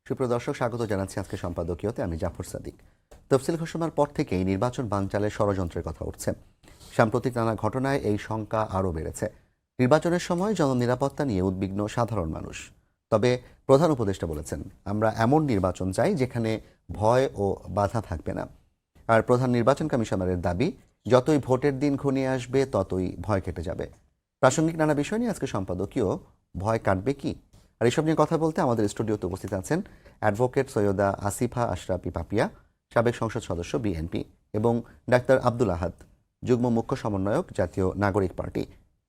সুপ্রিয় দর্শক, স্বাগত জানাচ্ছি আজকে সম্পাদকীয়তে। আমি জাফর সাদিক। তফসিল ঘোষণার পর থেকেই নির্বাচন বানচালের ষড়যন্ত্রের কথা উঠছে। সাম্প্রতিক নানা ঘটনায় এই শঙ্কা আরও বেড়েছে। নির্বাচনের সময় জননিরাপত্তা নিয়ে উদ্বিগ্ন সাধারণ মানুষ। তবে প্রধান উপদেষ্টা বলেছেন, আমরা এমন নির্বাচন চাই যেখানে ভয় ও বাধা থাকবে না। আর প্রধান নির্বাচন কমিশনারের দাবি, যতই ভোটের দিন ঘনিয়ে আসবে ততই ভয় কেটে যাবে। প্রাসঙ্গিক নানা বিষয় নিয়ে আজকে সম্পাদকীয় ভয় কাটবে কি, আর এসব নিয়ে কথা বলতে আমাদের স্টুডিওতে উপস্থিত আছেন অ্যাডভোকেট সৈয়দা আসিফা আশরাফি পাপিয়া, সাবেক সংসদ সদস্য বিএনপি, এবং ডাক্তার আব্দুল আহাদ, যুগ্ম মুখ্য সমন্বয়ক, জাতীয় নাগরিক পার্টি।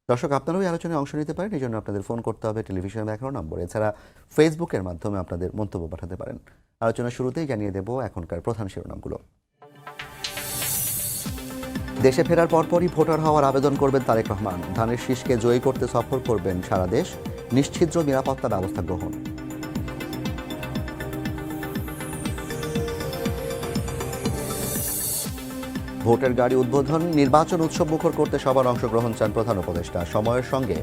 দর্শক, আপনারাও এই আলোচনায় অংশ নিতে পারেন। এই জন্য আপনাদের ফোন করতে হবে টেলিভিশনে দেখানো নম্বরে। এছাড়া ফেসবুকের মাধ্যমে আপনাদের মন্তব্য পাঠাতে পারেন। আলোচনা শুরুতেই জানিয়ে দেব এখনকার প্রধান শিরোনামগুলো। দেশে ফেরার পরপরই ভোটার হওয়ার আবেদন করবেন তারেক রহমান। ধানের শীষকে জয়ী করতে সফর করবেন সারা দেশ। নিশ্ছিদ্র নিরাপত্তা ব্যবস্থা গ্রহণ। ভোটের গাড়ি উদ্বোধন। নির্বাচন উৎসব মুখর করতে সবার অংশগ্রহণ চান প্রধান উপদেষ্টা। সময়ের সঙ্গে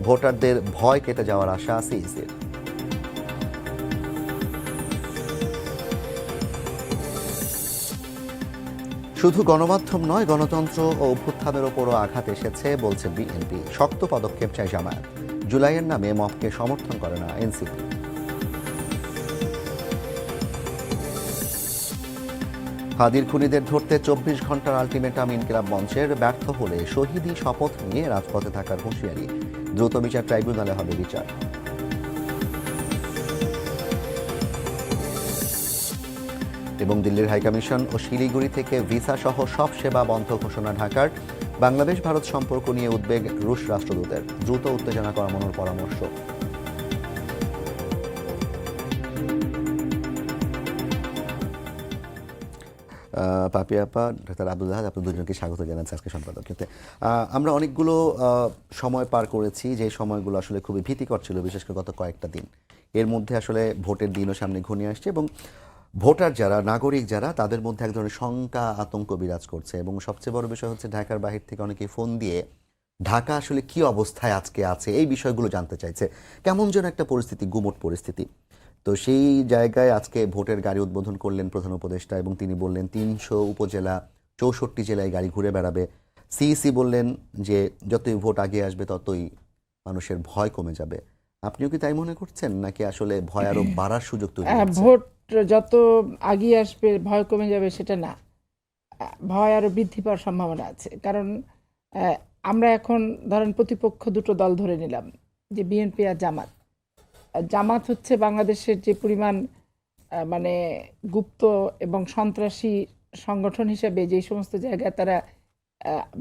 ভোটারদের ভয় কেটে যাওয়ার আশা সিইসির। শুধু গণমাধ্যম নয়, গণতন্ত্র ও অভ্যুত্থানের ওপরও আঘাত এসেছে বলছে বিএনপি। শক্ত পদক্ষেপ চায় জামায়াত। জুলাইয়ের নামে মপকে সমর্থন করে না এনসিপি। হাদির খুনিদের ধরতে 24 ঘন্টার আলটিমেটাম ইনকিলাব মঞ্চের। ব্যর্থ হলে শহীদি শপথ নিয়ে রাজপথে থাকার হুঁশিয়ারি। দ্রুত বিচার ট্রাইব্যুনালে হবে বিচার। এবং দিল্লির হাইকমিশন ও শিলিগুড়ি থেকে ভিসা সহ সব সেবা বন্ধ ঘোষণা ঢাকার। বাংলাদেশ ভারত সম্পর্ক নিয়ে উদ্বেগ রুশ রাষ্ট্রদূতের। দ্রুত উত্তেজনা কমানোর পরামর্শ। পাপিয়া আপা, ডাক্তার আব্দুল আহাদ, আপনার দুজনকে স্বাগত জানাচ্ছি আজকে সম্পাদকীয়তে। আমরা অনেকগুলো সময় পার করেছি, যে সময়গুলো আসলে খুবই ভীতিকর ছিল, বিশেষ করে গত কয়েকটা দিন। এর মধ্যে আসলে ভোটের দিনও সামনে ঘনিয়ে আসছে এবং ভোটার যারা, নাগরিক যারা, তাদের মধ্যে এক ধরনের শঙ্কা, আতঙ্ক বিরাজ করছে। এবং সবচেয়ে বড় বিষয় হচ্ছে, ঢাকার বাহির থেকে অনেকেই ফোন দিয়ে ঢাকা আসলে কি অবস্থায় আজকে আছে এই বিষয়গুলো জানতে চাইছে। কেমন যেন একটা পরিস্থিতি, গুমোট পরিস্থিতি। তো সেই জায়গায় আজকে ভোটের গাড়ি উদ্বোধন করলেন প্রধান উপদেষ্টা এবং তিনি বললেন 300 উপজেলা, 64 জেলায় গাড়ি ঘুরে বেড়াবে। সিইসি বললেন যে যতই ভোট আগে আসবে ততই মানুষের ভয় কমে যাবে। আপনিও কি তাই মনে করছেন, নাকি আসলে ভয় আরো বাড়ার সুযোগ তৈরি হচ্ছে? ভোট যত আগিয়ে আসবে ভয় কমে যাবে সেটা না, ভয় আরো বৃদ্ধি পাওয়ার সম্ভাবনা আছে। কারণ আমরা এখন ধরেন প্রতিপক্ষ দুটো দল ধরে নিলাম, যে বিএনপি আর জামাত। জামাত হচ্ছে বাংলাদেশের যে পরিমাণ মানে গুপ্ত এবং সন্ত্রাসী সংগঠন হিসেবে যে সমস্ত জায়গায় তারা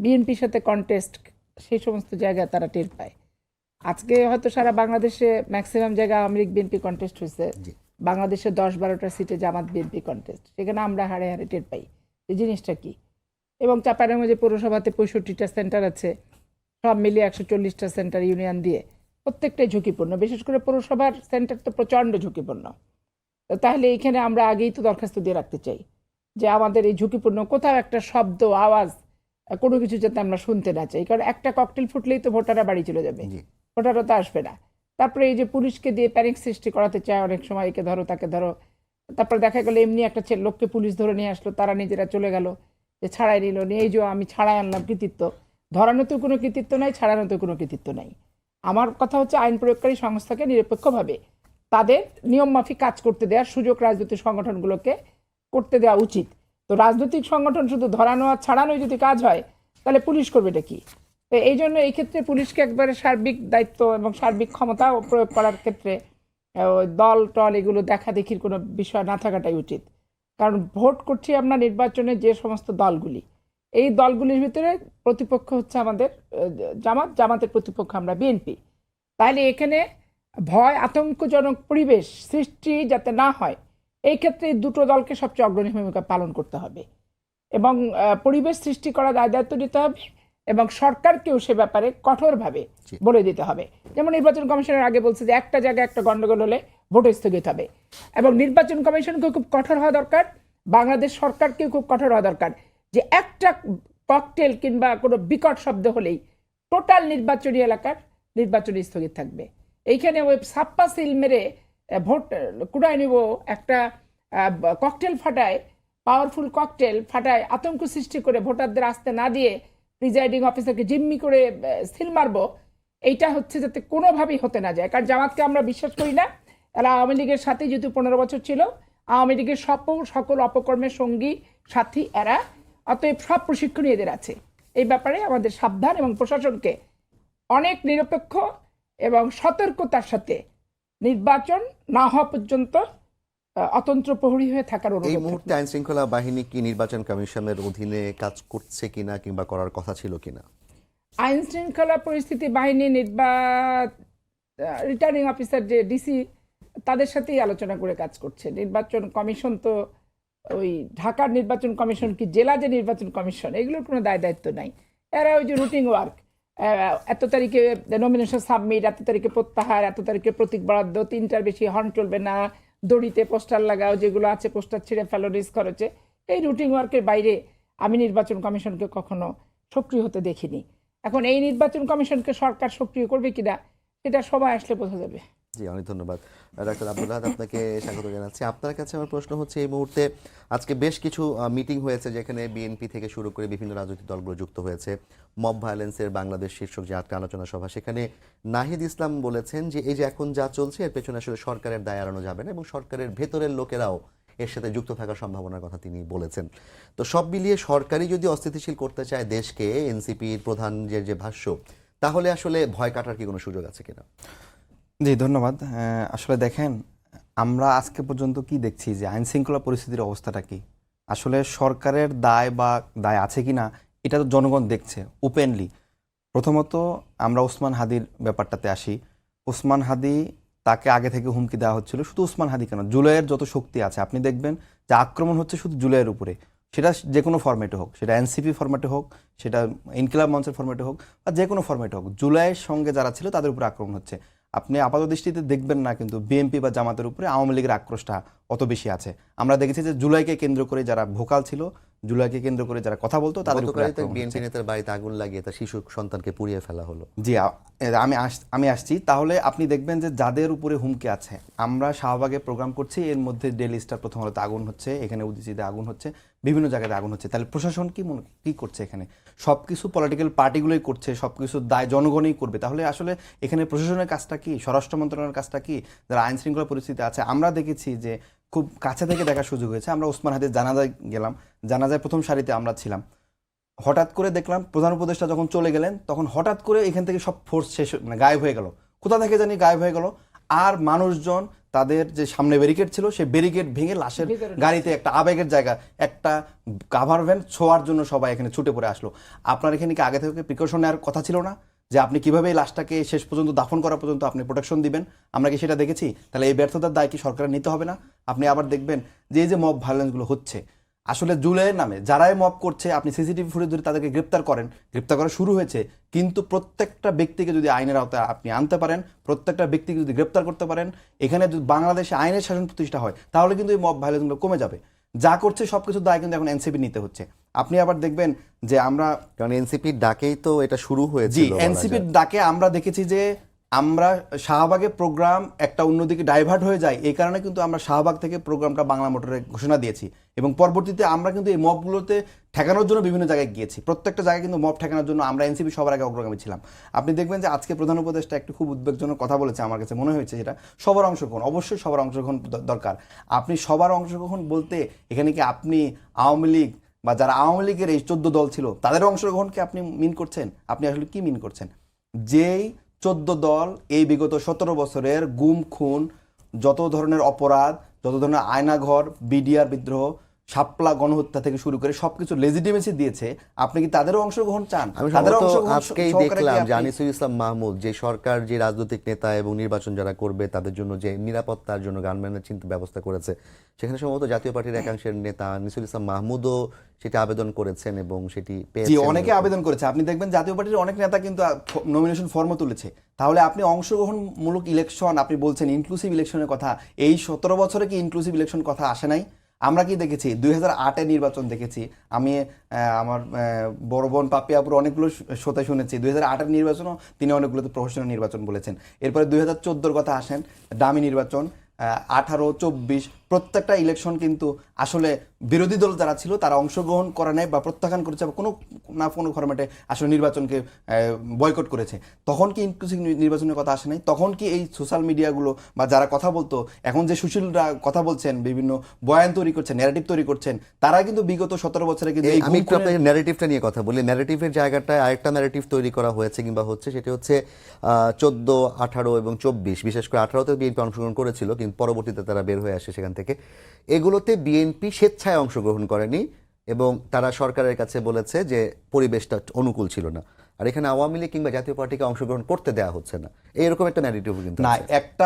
বিএনপির সাথে কন্টেস্ট, সেই সমস্ত জায়গায় তারা টের পায়। আজকে হয়তো সারা বাংলাদেশে ম্যাক্সিমাম জায়গায় আওয়ামী লীগ বিএনপি কন্টেস্ট হয়েছে, বাংলাদেশে 10-12টা সিটে জামাত বিএনপি কন্টেস্ট, সেখানে আমরা হারে হারে টের পাই এই জিনিসটা কি। এবং চাঁপাইনবাবগঞ্জে পৌরসভাতে 65টা সেন্টার আছে, সব মিলিয়ে 140টা সেন্টার ইউনিয়ন দিয়ে, প্রত্যেকটাই ঝুঁকিপূর্ণ। বিশেষ করে পৌরসভার সেন্টার তো প্রচণ্ড ঝুঁকিপূর্ণ। তাহলে এইখানে আমরা আগেই তো দরখাস্ত দিয়ে রাখতে চাই যে আমাদের এই ঝুঁকিপূর্ণ কোথাও একটা শব্দ, আওয়াজ, কোনো কিছু যাতে আমরা শুনতে না চাই। কারণ একটা ককটেল ফুটলেই তো ভোটাররা বাড়ি চলে যাবে, ভোটাররা তো আসবে না। তারপরে এই যে পুলিশকে দিয়ে প্যানিক সৃষ্টি করাতে চায় অনেক সময়, একে ধরো তাকে ধরো। তারপরে দেখা গেলো এমনি একটা লোককে পুলিশ ধরে নিয়ে আসলো, তারা নিজেরা চলে গেল, যে ছাড়াই নিল, নিয়ে এই যে আমি ছাড়াই আনলাম, কৃতিত্ব। ধরানোতেও কোনো কৃতিত্ব নাই, ছাড়ানোতেও কোনো কৃতিত্ব নাই। আমার কথা হচ্ছে আইন প্রয়োগকারী সংস্থাকে নিরপেক্ষভাবে তাদের নিয়ম মাফিক কাজ করতে দেওয়ার সুযোগ রাজনৈতিক সংগঠনগুলোকে করতে দেওয়া উচিত। তো রাজনৈতিক সংগঠন শুধু ধরানো আর ছাড়ানোই যদি কাজ হয়, তাহলে পুলিশ করবে এটা কি? তো এই জন্য এই ক্ষেত্রে পুলিশকে একবারে সার্বিক দায়িত্ব এবং সার্বিক ক্ষমতা প্রয়োগ করার ক্ষেত্রে দল টল এগুলো দেখা দেখির কোনো বিষয় না থাকাটাই উচিত। কারণ ভোট করছি আমরা নির্বাচনে যে সমস্ত দলগুলি, এই দলগুলির ভিতরে প্রতিপক্ষ হচ্ছে আমাদের জামাত, জামাতের প্রতিপক্ষ আমরা বিএনপি। তাহলে এখানে ভয়, আতঙ্কজনক পরিবেশ সৃষ্টি যাতে না হয়, এই ক্ষেত্রে দুটো দলকে সবচেয়ে অগ্রণী ভূমিকা পালন করতে হবে এবং পরিবেশ সৃষ্টি করার দায়িত্ব নিতে হবে এবং সরকারকেও সে ব্যাপারে কঠোরভাবে বলে দিতে হবে। যেমন নির্বাচন কমিশনের আগে বলছে যে একটা জায়গায় একটা গন্ডগোল হলে ভোট স্থগিত হবে, এবং নির্বাচন কমিশনকেও খুব কঠোর হওয়া দরকার, বাংলাদেশ সরকারকেও খুব কঠোর হওয়া দরকার যে একটা ককটেল কিংবা কোনো বিকট শব্দ হলেই টোটাল নির্বাচনী এলাকার নির্বাচন স্থগিত থাকবে। এইখানে ওই ছাপ্পা সিল মেরে ভোট কুড়ায় নিব, একটা ককটেল ফাটায়, পাওয়ারফুল ককটেল ফাটায় আতঙ্ক সৃষ্টি করে ভোটারদের আসতে না দিয়ে প্রিজাইডিং অফিসারকে জিম্মি করে সিল মারবো, এইটা হচ্ছে যাতে কোনোভাবেই হতে না যায়। কারণ জামাতকে আমরা বিশ্বাস করি না, এরা আওয়ামী লীগের সাথে যেহেতু 15 বছর ছিল, আওয়ামী লীগের সকল অপকর্মের সঙ্গী সাথী এরা, অতএব সব প্রশিক্ষণ এদের আছে। এই ব্যাপারে আমাদের সাবধান এবং প্রশাসনকে অনেক নিরপেক্ষ এবং সতর্কতার সাথে নির্বাচন না হওয়া পর্যন্ত অতন্ত্র প্রহরী হয়ে থাকার এই অনুরোধ। মুহূর্তে আইন শৃঙ্খলা বাহিনী কি নির্বাচন কমিশনের অধীনে কাজ করছে কিনা কিংবা করার কথা ছিল কিনা? আইন শৃঙ্খলা পরিস্থিতি বাহিনী রিটার্নিং অফিসার যে ডিসি, তাদের সাথেই আলোচনা করে কাজ করছে। নির্বাচন কমিশন তো ওই ঢাকার নির্বাচন কমিশন কি জেলা যে নির্বাচন কমিশন, এগুলোর কোনো দায়িত্ব নাই। এরা ওই যে রুটিন ওয়ার্ক, এত তারিখে নমিনেশন সাবমিট, এত তারিখে প্রত্যাহার, এত তারিখে প্রতীক বরাদ্দ, 3টার বেশি হর্ন চলবে না, দড়িতে পোস্টার লাগাও, যেগুলো আছে পোস্টার ছিঁড়ে ফেলো রিস্ক খরচে। এই রুটিন ওয়ার্কের বাইরে আমি নির্বাচন কমিশনকে কখনো সক্রিয় হতে দেখিনি। এখন এই নির্বাচন কমিশনকে সরকার সক্রিয় করবে কিনা সেটা সময় আসলে বোঝা যাবে। জি, অনেক ধন্যবাদ ডাক্তার আব্দুল আহাদ, আপনাকে স্বাগত জানাচ্ছি। আপনার কাছে আমার প্রশ্ন হচ্ছে, এই মুহূর্তে আজকে বেশ কিছু মিটিং হয়েছে যেখানে বিএনপি থেকে শুরু করে বিভিন্ন রাজনৈতিক দলগুলো যুক্ত হয়েছে। মব ভায়োলেন্সের বাংলাদেশ শীর্ষক যে আলোচনা সভা, সেখানে নাহিদ ইসলাম বলেছেন যে এই যে এখন যা চলছে এর পেছনে আসলে সরকারের দায় এড়ানো যাবে না এবং সরকারের ভেতরের লোকেরাও এর সাথে যুক্ত থাকার সম্ভাবনার কথা তিনি বলেছেন। তো সব মিলিয়ে সরকারই যদি অস্থিতিশীল করতে চায় দেশকে, এনসিপির প্রধান যে ভাষ্য, তাহলে আসলে ভয় কাটার কি কোনো সুযোগ আছে কিনা? জি, ধন্যবাদ। আসলে দেখেন, আমরা আজকে পর্যন্ত কি দেখছি যে আইন শৃঙ্খলা পরিস্থিতির অবস্থাটা কি। আসলে সরকারের দায় আছে কিনা এটা তো জনগণ দেখছে ওপেনলি। প্রথমত আমরা ওসমান হাদির ব্যাপারটাতে আসি। ওসমান হাদি, তাকে আগে থেকে হুমকি দেওয়া হচ্ছিল। শুধু ওসমান হাদি কেন, জুলাইয়ের যত শক্তি আছে আপনি দেখবেন যে আক্রমণ হচ্ছে শুধু জুলাইয়ের উপরে, সেটা যে কোনো ফরম্যাটে হোক, সেটা এনসিপি ফরম্যাটে হোক, সেটা ইনকিলাব মঞ্চের ফরম্যাটে হোক, বা যে কোনো ফরম্যাটে হোক, জুলাইয়ের সঙ্গে যারা ছিল তাদের উপরে আক্রমণ হচ্ছে। আপনি আপাত দৃষ্টিতে দেখবেন না, কিন্তু বিএনপি বা জামাতের উপরে আওয়ামী লীগের আক্রোশটা অত বেশি আছে। আমরা দেখেছি যে জুলাইকে কেন্দ্র করে যারা ভোকাল ছিল, জুলাইকে কেন্দ্র করে যারা কথা বলতো, তাদের উপরে আক্রমণ হচ্ছে। বিএনপি নেতার বাড়িতে আগুন লাগিয়ে তার শিশু সন্তানকে পুড়িয়ে ফেলা হলো। জি, আমি আসছি। তাহলে আপনি দেখবেন যে যাদের উপরে হুমকি আছে, আমরা শাহবাগে প্রোগ্রাম করছি, এর মধ্যে ডেইলি স্টার প্রথম আলোতে আগুন হচ্ছে, এখানে উদিচিতে আগুন হচ্ছে, বিভিন্ন জায়গাতে আগুন হচ্ছে। তাহলে প্রশাসন কি করছে? এখানে সবকিছু পলিটিক্যাল পার্টিগুলোই করছে, সবকিছু দায় জনগণই করবে। তাহলে আসলে এখানে প্রশাসনের কাজটা কি, স্বরাষ্ট্র মন্ত্রণালয়ের কাজটা কি? যারা আইন শৃঙ্খলা পরিস্থিতি আছে, আমরা দেখেছি যে খুব কাছে থেকে দেখার সুযোগ হয়েছে। আমরা ওসমান হাদির জানাজায় গেলাম, জানাজায় প্রথম সারিতে আমরা ছিলাম। হঠাৎ করে দেখলাম প্রধান উপদেষ্টা যখন চলে গেলেন, তখন হঠাৎ করে এখান থেকে সব ফোর্স শেষ, মানে গায়েব হয়ে গেল। কোথা থেকে জানি গায়েব হয়ে গেল। আর মানুষজন তাদের যে সামনে ব্যারিকেড ছিল, সেই ব্যারিকেড ভেঙে লাশের গাড়িতে, একটা আবেগের জায়গা, একটা কাভার ভ্যান ছোঁয়ার জন্য সবাই এখানে ছুটে পড়ে আসলো। আপনার এখানে কি আগে থেকে প্রিকশন নেওয়ার কথা ছিল না, যে আপনি কিভাবে এই লাশটাকে শেষ পর্যন্ত দাফন করা পর্যন্ত আপনি প্রোটেকশন দিবেন? আমরা কি সেটা দেখেছি? তাহলে এই ব্যর্থতার দায় কি সরকারের নিতে হবে না? আপনি আবার দেখবেন যে এই যে মব ভায়োলেন্সগুলো হচ্ছে, আসলে জুলাইয়ের নামে যারাই মব করছে, আপনি সিসিটিভি ফুটেজ ধরে তাদেরকে গ্রেপ্তার করা শুরু হয়েছে। কিন্তু প্রত্যেকটা ব্যক্তিকে যদি আইনের আওতায় আপনি আনতে পারেন, প্রত্যেকটা ব্যক্তিকে যদি গ্রেপ্তার করতে পারেন, এখানে যদি বাংলাদেশে আইনের শাসন প্রতিষ্ঠা হয়, তাহলে কিন্তু এই মব ভায়োলেন্সগুলো কমে যাবে। যা করছে সবকিছু দায় কিন্তু এখন এনসিপি নিতে হচ্ছে। আপনি আবার দেখবেন যে আমরা, কারণ এনসিপির ডাকেই তো এটা শুরু জি, হয়েছিল। এনসিপির ডাকে আমরা দেখেছি যে আমরা শাহবাগে প্রোগ্রাম একটা অন্যদিকে ডাইভার্ট হয়ে যায়, এই কারণে কিন্তু আমরা শাহবাগ থেকে প্রোগ্রামটা বাংলা মোটরে ঘোষণা দিয়েছি। এবং পরবর্তীতে আমরা কিন্তু এই মবগুলোতে ঠেকানোর জন্য বিভিন্ন জায়গায় গিয়েছি। প্রত্যেকটা জায়গায় কিন্তু মব ঠেকানোর জন্য আমরা এনসিপি সবার আগে অগ্রগামী ছিলাম। আপনি দেখবেন যে আজকে প্রধান উপদেষ্টা একটু খুব উদ্বেগজনক কথা বলেছে, আমার কাছে মনে হয়েছে যেটা সবার অংশগ্রহণ, অবশ্যই সবার অংশগ্রহণ দরকার। আপনি সবার অংশগ্রহণ বলতে এখানে কি আপনি আওয়ামী লীগ বা যারা আওয়ামী লীগের এই 14 দল ছিল তাদের অংশগ্রহণকে আপনি মিন করছেন? আপনি আসলে কি মিন করছেন? যেই 14 দল এই বিগত 17 বছরের গুম খুন, যত ধরনের অপরাধ, যত ধরনের আয়নাঘর, বিডিআর বিদ্রোহ, শাপলা গণহত্যা থেকে শুরু করে সবকিছু লেজিটিমেসি দিয়েছে, আপনি কি তাদেরও অংশগ্রহণ চান? আমি আজকেই দেখলাম যে আনিসুল ইসলাম মাহমুদ, যে সরকার যে রাজনৈতিক নেতা এবং নির্বাচন যারা করবে তাদের জন্য যে নিরাপত্তার জন্য গানম্যানের চিন্তা ব্যবস্থা করেছে, সেখানে সম্ভবত জাতীয় পার্টির একাংশের নেতা আনিসুল ইসলাম মাহমুদও সেটা আবেদন করেছেন এবং সেটি পেয়েছেন। অনেকে আবেদন করেছে। আপনি দেখবেন জাতীয় পার্টির অনেক নেতা কিন্তু নমিনেশন ফর্মও তুলেছে। তাহলে আপনি অংশগ্রহণমূলক ইলেকশন, আপনি বলছেন ইনক্লুসিভ ইলেকশনের কথা, এই 17 বছরে কি ইনক্লুসিভ ইলেকশন কথা আসে নাই? আমরা কি দেখেছি? 2008-এর নির্বাচন দেখেছি। আমি আমার বড় বোন পাপিয়াপুর অনেকগুলো শোতে শুনেছি 2008-এর নির্বাচনও তিনি অনেকগুলোতে প্রফেশনাল নির্বাচন বলেছেন। এরপরে 2014-র কথা আসেন, ডামি নির্বাচন, 18, 24 প্রত্যেকটা ইলেকশন কিন্তু আসলে বিরোধী দল যারা ছিল তারা অংশগ্রহণ করে নাই বা প্রত্যাখ্যান করেছে বা কোনো না কোনো ফরম্যাটে আসলে নির্বাচনকে বয়কট করেছে। তখন কি ইনক্লুসিভ নির্বাচনের কথা আসে নাই? তখন কি এই সোশ্যাল মিডিয়াগুলো বা যারা কথা বলতো, এখন যে সুশীলরা কথা বলছেন, বিভিন্ন বয়ান তৈরি করছেন, ন্যারেটিভ তৈরি করছেন, তারা কিন্তু বিগত 17 বছরে কিন্তু এই আমি একটু আপনাকে ন্যারেটিভটা নিয়ে কথা বলি। ন্যারেটিভের জায়গাটায় আরেকটা ন্যারেটিভ তৈরি করা হয়েছে কিংবা হচ্ছে, সেটি হচ্ছে 14, 18 এবং 24, বিশেষ করে 18তে বিএনপি অংশগ্রহণ করেছিল কিন্তু পরবর্তীতে তারা বের হয়ে আসে সেখান থেকে। এগুলোতে বিএনপি স্বেচ্ছায় অংশগ্রহণ করেনি এবং তারা সরকারের কাছে বলেছে যে পরিবেশটা অনুকূল ছিল না। আর এখানে আওয়ামী লীগ কিংবা জাতীয় পার্টিকে অংশগ্রহণ করতে দেওয়া হচ্ছে না, এরকম একটা ন্যারেটিভ কিন্তু না। আছে। একটা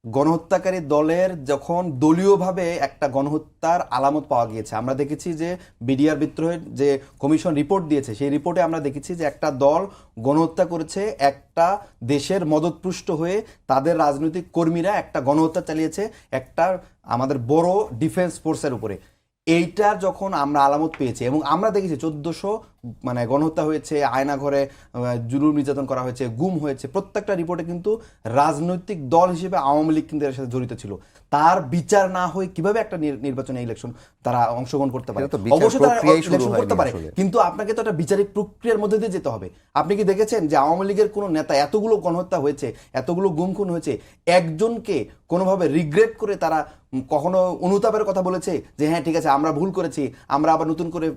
গণহত্যাকারী দলের যখন দলীয়ভাবে একটা গণহত্যার আলামত পাওয়া গিয়েছে, আমরা দেখেছি যে বিডিআর বিদ্রোহের যে কমিশন রিপোর্ট দিয়েছে, সেই রিপোর্টে আমরা দেখেছি যে একটা দল গণহত্যা করেছে, একটা দেশের মদতপুষ্ট হয়ে তাদের রাজনৈতিক কর্মীরা একটা গণহত্যা চালিয়েছে একটা আমাদের বড় ডিফেন্স ফোর্সের উপরে। এইটার যখন আমরা আলামত পেয়েছি এবং আমরা দেখেছি 1400 মানে গণহত্যা হয়েছে, আয়নাঘরে জুলুম নির্যাতন করা হয়েছে, গুম হয়েছে, প্রত্যেকটা রিপোর্টে কিন্তু রাজনৈতিক দল হিসেবে আওয়ামী লীগ কিন্তু এর সাথে জড়িত ছিল। তার বিচার না হয়ে কিভাবে একটা নির্বাচনে ইলেকশন তারা অংশগ্রহণ করতে পারে? অবশ্যই তারা ইলেকশন করতে পারে, কিন্তু আপনাকে তো একটা বিচারিক প্রক্রিয়ার মধ্যে দিয়ে যেতে হবে। আপনি কি দেখেছেন যে আওয়ামী লীগের কোনো নেতা, এতগুলো গণহত্যা হয়েছে, এতগুলো গুম খুন হয়েছে, একজনকে কোনোভাবে রিগ্রেট করে তারা কখনো অনুতাপের কথা বলেছে যে হ্যাঁ ঠিক আছে আমরা ভুল করেছি, আমরা আবার নতুন করে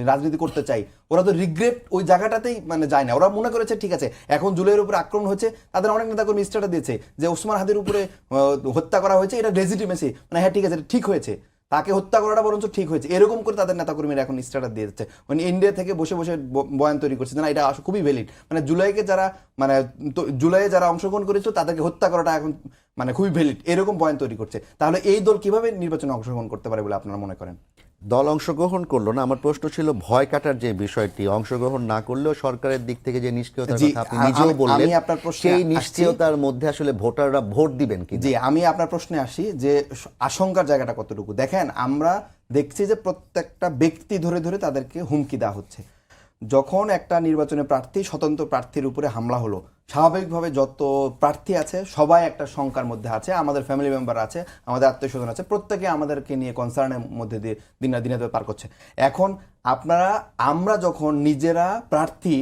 রাজনীতি করতে চাই? ওরা তো রিগ্রেট ওই জায়গাটাতেই মানে যায় না। ওরা মনে করেছে ঠিক আছে এখন জুলাইয়ের উপরে আক্রমণ হয়েছে, তাদের অনেক নেতাকর্মী স্ট্যাটাস দিয়েছে যে ওসমান হাদির উপরে হত্যা করা হয়েছে, এটা লেজিটিমেসি, মানে হ্যাঁ ঠিক আছে ঠিক হয়েছে, তাকে হত্যা করাটা বরঞ্চ ঠিক হয়েছে, এরকম করে তাদের নেতাকর্মীরা এখন স্ট্যাটাস দিয়ে যাচ্ছে। মানে ইন্ডিয়া থেকে বসে বসে বয়ান তৈরি করছে না, এটা খুবই ভ্যালিড। মানে জুলাইকে যারা মানে জুলাইয়ে যারা অংশগ্রহণ করেছে তাদেরকে হত্যা করাটা এখন মানে খুবই ভ্যালিড, এরকম বয়ান তৈরি করছে। তাহলে এই দল কিভাবে নির্বাচনে অংশগ্রহণ করতে পারে বলে আপনারা মনে করেন? দল অংশগ্রহণ করলো না, আমার প্রশ্ন ছিল ভয় কাটার যে বিষয়টি, অংশগ্রহণ না করলেও সরকারের দিক থেকে যে নিষ্ক্রিয়তার কথা আপনি নিজেও বললেন, সেই নিষ্ক্রিয়তার মধ্যে আসলে ভোটাররা ভোট দিবেন কি? জি, আমি আপনার প্রশ্নে আসি যে আশঙ্কার জায়গাটা কতটুকু। দেখেন, আমরা দেখছি যে প্রত্যেকটা ব্যক্তি ধরে ধরে তাদেরকে হুমকি দেওয়া হচ্ছে। যখন একটা নির্বাচনে প্রার্থী, স্বতন্ত্র প্রার্থীর উপরে হামলা হলো, স্বাভাবিকভাবে যত প্রার্থী আছে সবাই একটা শঙ্কার মধ্যে আছে, আমাদের ফ্যামিলি মেম্বার আছে, আমাদের আত্মীয় স্বজন আছে, প্রত্যেকে আমাদেরকে নিয়ে কনসার্নের মধ্যে দিয়ে দিনে পার করছে। এখন আমরা যখন নিজেরা প্রার্থী,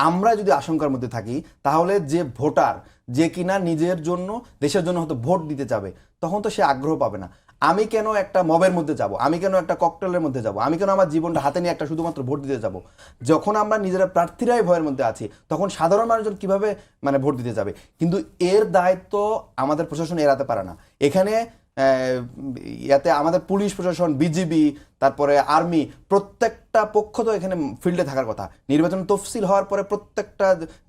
আমরা যদি আশঙ্কার মধ্যে থাকি, তাহলে যে ভোটার, যে কিনা নিজের জন্য দেশের জন্য হয়তো ভোট দিতে যাবে, তখন তো সে আগ্রহ পাবে না। আমি কেন একটা মবের মধ্যে যাব, আমি কেন একটা ককটেলের মধ্যে যাব, আমি কেন আমার জীবনটা হাতে নিয়ে একটা শুধুমাত্র ভোট দিতে যাব? যখন আমরা নিজেরা প্রার্থীরাই ভয়ের মধ্যে আছি, তখন সাধারণ মানুষজন কিভাবে মানে ভোট দিতে যাবে? কিন্তু এর দায়িত্ব আমাদের প্রশাসন এড়াতে পারে না। এখানে ইয়াতে আমাদের পুলিশ প্রশাসন, বিজিবি, তারপরে আর্মি, প্রত্যেকটা পক্ষ তো এখানে ফিল্ডে থাকার কথা। নির্বাচন তফসিল হওয়ার পরে প্রত্যেকটা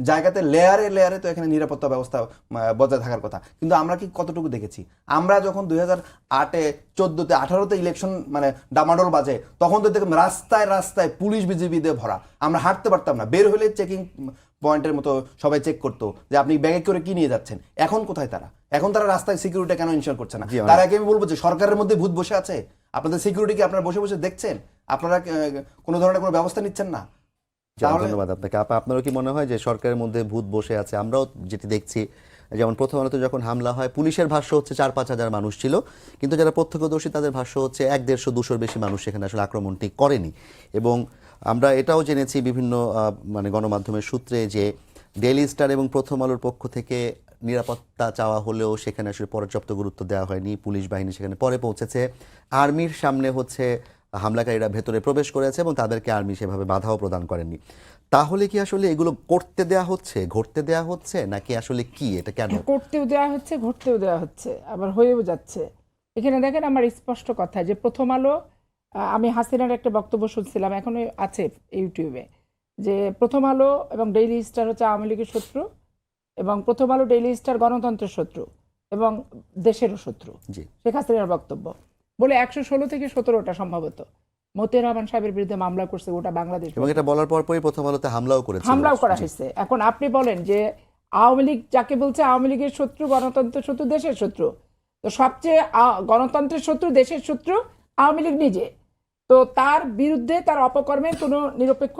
জায়গাতে লেয়ারে লেয়ারে তো এখানে নিরাপত্তা ব্যবস্থা বজায় থাকার কথা। কিন্তু আমরা কি কতটুকু দেখেছি? আমরা যখন 2008-এ, 2014-তে, 2018-তে ইলেকশন মানে ডামাডোল বাজে, তখন তো দেখুন রাস্তায় রাস্তায় পুলিশ বিজিবি দিয়ে ভরা, আমরা হাঁটতে পারতাম না, বের হলে চেকিং পয়েন্টের মতো সবাই চেক করতো যে আপনি ব্যাগে করে কি নিয়ে যাচ্ছেন। এখন কোথায় তারা? এখন তারা রাস্তায় সিকিউরিটি কেন ইনশিওর করছে না? তার আগে আমি বলবো যে সরকারের মধ্যে ভূত বসে আছে। আপনাদের সিকিউরিটি কি আপনারা বসে বসে দেখছেন? আপনারা কোনো ধরনের কোনো ব্যবস্থা নিচ্ছেন না? ধন্যবাদ আপনাকে। আপনারও কি মনে হয় যে সরকারের মধ্যে ভূত বসে আছে? আমরাও যেটি দেখছি, যেমন প্রথম আলোতে যখন হামলা হয়, পুলিশের ভাষ্য হচ্ছে 4-5 হাজার মানুষ ছিল, কিন্তু যারা প্রত্যক্ষদর্শী তাদের ভাষ্য হচ্ছে 100-150-200-র বেশি মানুষ সেখানে আসলে আক্রমণটি করেনি। এবং আমরা এটাও জেনেছি বিভিন্ন মানে গণমাধ্যমের সূত্রে যে ডেইলি স্টার এবং প্রথম আলোর পক্ষ থেকে নিরাপত্তা চাওয়া হলেও সেখানে আসলে পর্যাপ্ত গুরুত্ব দেওয়া হয়নি, পুলিশ বাহিনী সেখানে পরে পৌঁছেছে, আর্মির সামনে হচ্ছে হামলাকারীরা ভেতরে প্রবেশ করেছে এবং তাদেরকে আর্মি সেভাবে বাধাও প্রদান করেনি। তাহলে কি আসলে এগুলো করতে দেয়া হচ্ছে, ঘটতে দেয়া হচ্ছে, নাকি আসলে কি এটা কেন? করতেও দেওয়া হচ্ছে, ঘটতেও দেওয়া হচ্ছে, আবার হয়েও যাচ্ছে। এখানে দেখেন আমার স্পষ্ট কথা যে প্রথম আলো, আমি হাসিনার একটা বক্তব্য শুনছিলাম, এখনো আছে ইউটিউবে, যে প্রথম আলো এবং ডেইলি স্টার হচ্ছে আওয়ামী লীগের শত্রু, এবং প্রথম আলো ডেইলি স্টার গণতন্ত্রের শত্রু এবং দেশেরও শত্রু। শেখ হাসিনার বক্তব্য বলে 116 থেকে 17টা সম্ভবত মতিয়ার রহমান সাহেবের বিরুদ্ধে মামলা করছে গোটা বাংলাদেশ, এবং এটা বলার পরই প্রথম আলোতে হামলাও করা হয়েছে। এখন আপনি বলেন যে আওয়ামী লীগ যাকে বলছে আওয়ামী লীগের শত্রু, গণতন্ত্রের শত্রু, দেশের শত্রু, তো সবচেয়ে গণতন্ত্রের শত্রু, দেশের শত্রু আওয়ামী লীগ নিজে। তো তার বিরুদ্ধে তার অপকর্মের কোনো নিরপেক্ষ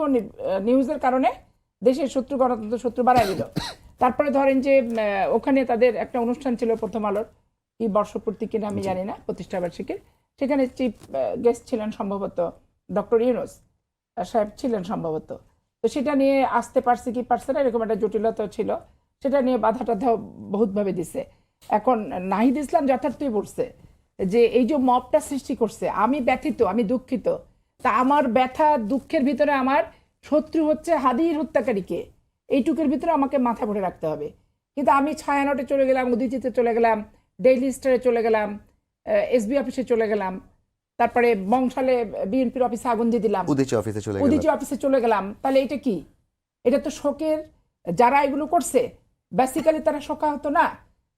নিউজের কারণে দেশের শত্রু, গণতন্ত্রের শত্রু বাড়াই দিল। তারপরে ধরেন যে ওখানে তাদের একটা অনুষ্ঠান ছিল প্রথম আলোর, কি বর্ষপূর্তি কিনা আমি জানি না, প্রতিষ্ঠা বার্ষিকীর। সেখানে চিফ গেস্ট ছিলেন সম্ভবত ডক্টর ইউনূস সাহেব ছিলেন সম্ভবত। তো সেটা নিয়ে আসতে পারছে কি পারছে না, এরকম একটা জটিলতা ছিল, সেটা নিয়ে বাধা টাধা বহুতভাবে দিছে। এখন নাহিদ ইসলাম যথার্থই বলছে যে এই যে মবটা সৃষ্টি করছে, আমি ব্যথিত, আমি দুঃখিত। তা আমার ব্যথা দুঃখের ভিতরে আমার শত্রু হচ্ছে হাদির হত্যাকারীকে, এইটুকুর ভিতরে আমাকে মাথা ভরে রাখতে হবে। কিন্তু আমি ছায়ানটে চলে গেলাম, উদীচিতে চলে গেলাম, ডেইলি স্টারে চলে গেলাম, এসবি অফিসে চলে গেলাম, তারপরে বংশালে বিএনপির অফিসে আগুন দিয়ে দিলাম, উদীচী অফিসে চলে গেলেন। উদীচী অফিসে চলে গেলাম, তাহলে এটা কি? এটা তো শোকের, যারা এগুলো করছে বেসিক্যালি তারা শোকাহত না,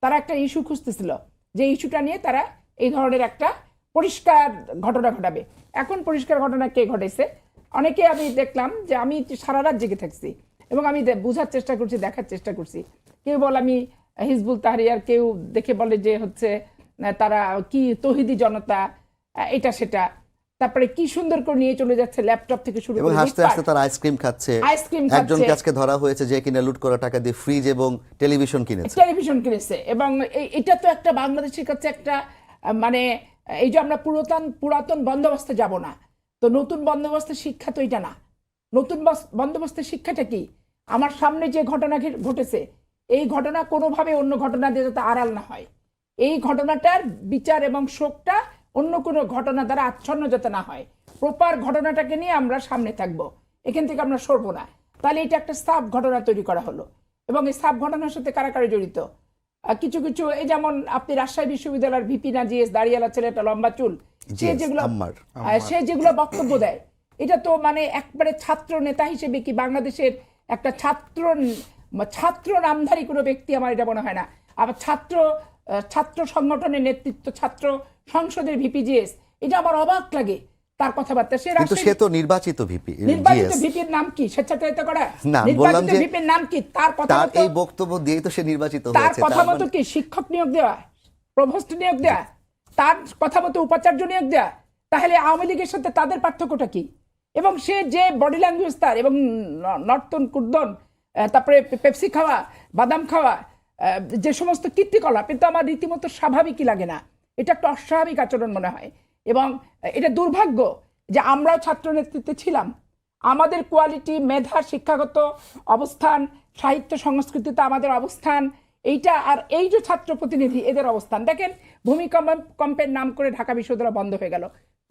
তারা একটা ইস্যু খুঁজতেছিল, যে ইস্যুটা নিয়ে তারা এই ধরনের একটা পরিষ্কার ঘটনা ঘটাবে। এখন পরিষ্কার ঘটনা কে ঘটেছে? অনেকে আমি দেখলাম যে আমি সারা রাত জেগে থাকছি এবং আমি বোঝার চেষ্টা করছি, দেখার চেষ্টা করছি। কেউ বলে আমি হিজবুল তাহরিয়ার, কেউ দেখে বলে যে হচ্ছে তারা কি তৌহিদি জনতা, এটা সেটা। তারপরে কি সুন্দর করে নিয়ে চলে যাচ্ছে ল্যাপটপ থেকে শুরু এবং করে হাসতে হাসতে তারা আইসক্রিম খাচ্ছে। আইসক্রিম খাচ্ছে। একজনকে আজকে ধরা হয়েছে যে কিনা লুট করা টাকা দিয়ে ফ্রিজ এবং টেলিভিশন কিনেছে। টেলিভিশন কিনেছে। এবং এটা তো একটা বাংলাদেশের কাছে একটা মানে এই যে আমরা পুরাতন বন্দোবস্তে যাব না, তো নতুন বন্দোবস্তের শিক্ষা তো এটা না। নতুন বন্দোবস্তের শিক্ষাটা কি? আমার সামনে যে ঘটনা ঘটেছে, এই ঘটনা কোনোভাবে অন্য ঘটনা দিয়ে যাতে আড়াল না হয়, এই ঘটনাটার বিচার এবং শোকটা অন্য কোনো ঘটনা দ্বারা আচ্ছন্ন যাতে না হয়, প্রপার ঘটনাটাকে নিয়ে আমরা সামনে থাকবো, এখান থেকে আমরা সরবো না। তাহলে এটা একটা সাব ঘটনা তৈরি করা হলো। এবং এই সাব ঘটনার সাথে কারা কারা জড়িত? কিছু কিছু, এই যেমন আপনি রাজশাহী বিশ্ববিদ্যালয়ের ভিপি নাজিএস, দাঁড়িয়ালা ছেলেটা, লম্বা চুল, সে যেগুলো বক্তব্য দেয়, এটা তো মানে একবারে ছাত্র নেতা হিসেবে কি বাংলাদেশের একটা ছাত্র নামধারী কোনো ব্যক্তি আমার এটা মনে হয় না। আবার ছাত্র সংগঠনের নেতৃত্ব, ছাত্র সংসদের ভিপিজিএস, এটা আমার অবাক লাগে তার কথাবার্তা। সে তো নির্বাচিত ভিপি। নির্বাচিত ভিপির নাম কি? স্বেচ্ছাচারিতা করা? নির্বাচিত ভিপির নাম কি? তার কথা মতো, এই বক্তব্য দিয়েই তো সে নির্বাচিত হয়েছে। তার কথা মতো কি শিক্ষক নিয়োগ দেওয়া, প্রভোস্ট নিয়োগ দেওয়া, তার কথা মতো উপাচার্য নিয়োগ দেওয়া? তাহলে আওয়ামী লীগের সাথে তাদের পার্থক্যটা কি? এবং সে যে বডি ল্যাঙ্গুয়েজ তার, এবং নর্তন কুর্দন, তারপরে পেপসি খাওয়া, বাদাম খাওয়া, যে সমস্ত কীর্তিকলাপ, কিন্তু আমার রীতিমতো স্বাভাবিকই লাগে না, এটা একটা অস্বাভাবিক আচরণ মনে হয়। এবং এটা দুর্ভাগ্য যে আমরাও ছাত্র নেতৃত্বে ছিলাম, আমাদের কোয়ালিটি, মেধা, শিক্ষাগত অবস্থান, সাহিত্য সংস্কৃতিতে আমাদের অবস্থান এইটা, আর এই যে ছাত্র প্রতিনিধি এদের অবস্থান দেখেন। ভূমিকম্পের নাম করে ঢাকা বিশ্ববিদ্যালয় বন্ধ হয়ে গেল,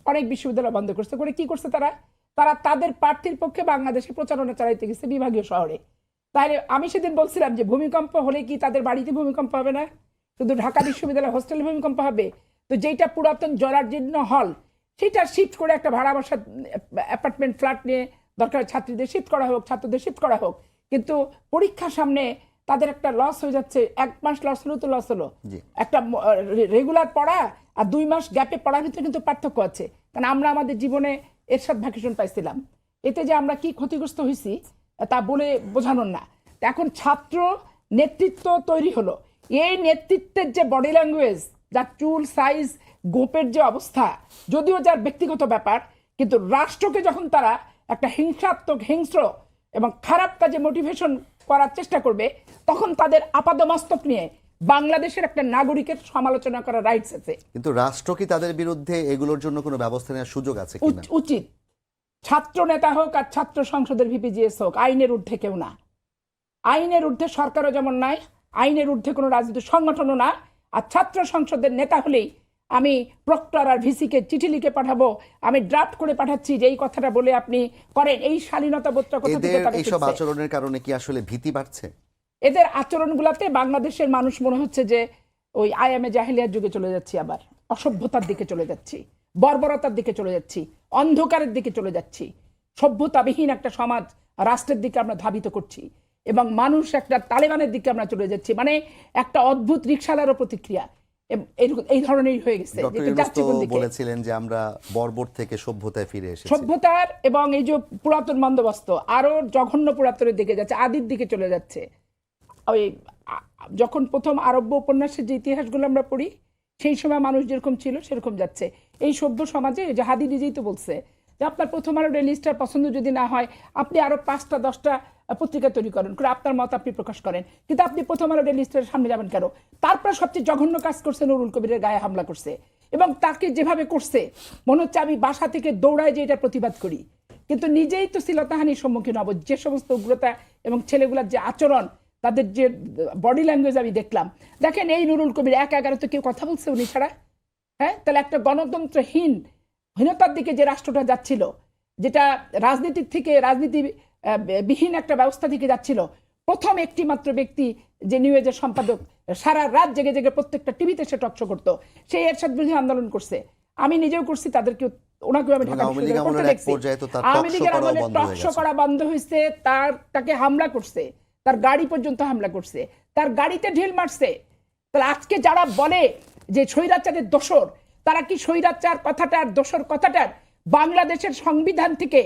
অনেক বিশ্ববিদ্যালয় বন্ধ করছে। করে কি করছে তারা? তাদের প্রার্থীর পক্ষে বাংলাদেশে প্রচারণা চালাইতে গেছে বিভাগীয় শহরে। তাহলে আমি সেদিন বলছিলাম যে ভূমিকম্প হলে কি তাদের বাড়িতে ভূমিকম্প হবে না? শুধু ঢাকা বিশ্ববিদ্যালয় হোস্টেলে ভূমিকম্প হবে? তো যেটা পুরাতন জরাজীর্ণ হল, সেটা শিফট করে একটা ভাড়া বাসা, অ্যাপার্টমেন্ট ফ্ল্যাট নিয়ে দরকার ছাত্রীদের শিফট করা হোক, ছাত্রদের শিফট করা হোক। কিন্তু পরীক্ষার সামনে তাদের একটা লস হয়ে যাচ্ছে। 1 মাস লস হলো তো লস হলো, একটা রেগুলার পড়া আর 2 মাস গ্যাপে পড়ার ভিতরে কিন্তু পার্থক্য আছে। কারণ আমরা আমাদের জীবনে এরশাদ ভ্যাকেশন পাইছিলাম, এতে যে আমরা কি ক্ষতিগ্রস্ত হয়েছি তা বলে বোঝানোর না। এখন ছাত্র নেতৃত্ব তৈরি হলো, এই নেতৃত্বের যে বডি ল্যাঙ্গুয়েজ, যার চুল সাইজ, গোপের যে অবস্থা, যদিও যার ব্যক্তিগত ব্যাপার, কিন্তু রাষ্ট্রকে যখন তারা একটা হিংসাত্মক, হিংস্র এবং খারাপ কাজে মোটিভেশন করার চেষ্টা করবে, তখন তাদের আপাদমস্তক নিয়ে বাংলাদেশের একটা নাগরিকের সমালোচনা করার রাইটস আছে। কিন্তু রাষ্ট্র কি তাদের বিরুদ্ধে এগুলোর জন্য কোনো ব্যবস্থা নেওয়ার সুযোগ আছে কিনা? উচিত। ছাত্র নেতা হোক আর ছাত্র সংসদের ভিপিজিএস হোক, আইনের ঊর্ধ্বে কেউ না। আইনের ঊর্ধ্বে সরকারও যেমন নাই, আইনের ঊর্ধ্বে কোনো রাজনৈতিক সংগঠনও না। আর ছাত্র সংসদের নেতা হলেই আমি প্রক্টর আর ভিসিকে চিঠি লিখে পাঠাবো, আমি ড্রাফট করে পাঠাচ্ছি যে এই কথাটা বলে আপনি করেন। এই শালীনতা বোধটা কোথা থেকে তারা এইসব আচরণের কারণে কি আসলে ভীতি বাড়ছে? এদের আচরণগুলোতে বাংলাদেশের মানুষ মনে হচ্ছে যে ওই আইএমএ জাহেলিয়ার যুগে চলে যাচ্ছি, আবার অসভ্যতার দিকে চলে যাচ্ছি, বর্বরতার দিকে চলে যাচ্ছি, অন্ধকারের দিকে চলে যাচ্ছি, সভ্যতাবিহীন একটা সমাজ রাষ্ট্রের দিকে আমরা ধাবিত করছি, এবং মানুষ একটা তালেবানের দিকে আমরা চলে যাচ্ছি। মানে একটা অদ্ভুত রিকশালারও প্রতিক্রিয়া এই ধরনের হয়ে গেছে। বলেছিলেন যে আমরা বর্বর থেকে সভ্যতায় ফিরে এসেছি। সভ্যতার এবং এই যে পুরাতন বন্দোবস্ত আরো জঘন্য পুরাতনের দিকে যাচ্ছে, আদির দিকে চলে যাচ্ছে। ওই যখন প্রথম আরব্য উপন্যাসের যে ইতিহাসগুলো আমরা পড়ি, সেই সময় মানুষ যেরকম ছিল সেরকম যাচ্ছে। এই সভ্য সমাজে যে হাদি নিজেই তো বলছে যে আপনার প্রথম আলো ডেইলি স্টার পছন্দ যদি না হয় আপনি আরো 5টা 10টা পত্রিকা তৈরি করেন, করে আপনার মত আপনি প্রকাশ করেন, কিন্তু আপনি প্রথম আলো ডেইলি স্টারের সামনে যাবেন কেন? তারপর সবচেয়ে জঘন্য কাজ করছে, নুরুল কবিরের গায়ে হামলা করছে, এবং তাকে যেভাবে করছে মনে হচ্ছে আমি বাসা থেকে দৌড়ায় যে এটা প্রতিবাদ করি, কিন্তু নিজেই তো শ্লীলতাহানির সম্মুখীন হব। যে সমস্ত উগ্রতা এবং ছেলেগুলার যে আচরণ, তাদের যে বডি ল্যাঙ্গুয়েজ আমি দেখলাম। দেখেন এই নুরুল কবির 1-11 তো কেউ কথা বলছে উনি ছাড়া? হ্যাঁ, তাহলে একটা হীনতার দিকে যে রাষ্ট্রটা যাচ্ছিল, যেটা রাজনীতির থেকে রাজনীতি বিহীন একটা ব্যবস্থা থেকে যাচ্ছিল, প্রথম একটি মাত্র ব্যক্তি যে নিউ এজের সম্পাদক, সারা রাত জেগে জেগে প্রত্যেকটা টিভিতে সে টকশো করতো, সেই এরশাদ বিরোধী আন্দোলন করছে। আমি নিজেও করছি, তাদেরকে ওনাকেও আমি ঢাকা বিশ্ববিদ্যালয়ে করতে দেখছি। আওয়ামী লীগের আমলে টকশো করা বন্ধ হয়েছে, তাকে হামলা করছে, তার গাড়ি পর্যন্ত হামলা করছে, তার গাড়িতে ঢিল মারছে। তাহলে আজকে যারা বলে যে স্বৈরাচারের দোসর, তারা কি স্বৈরাচার কথাটার দোসর কথাটার বাংলাদেশের সংবিধান থেকে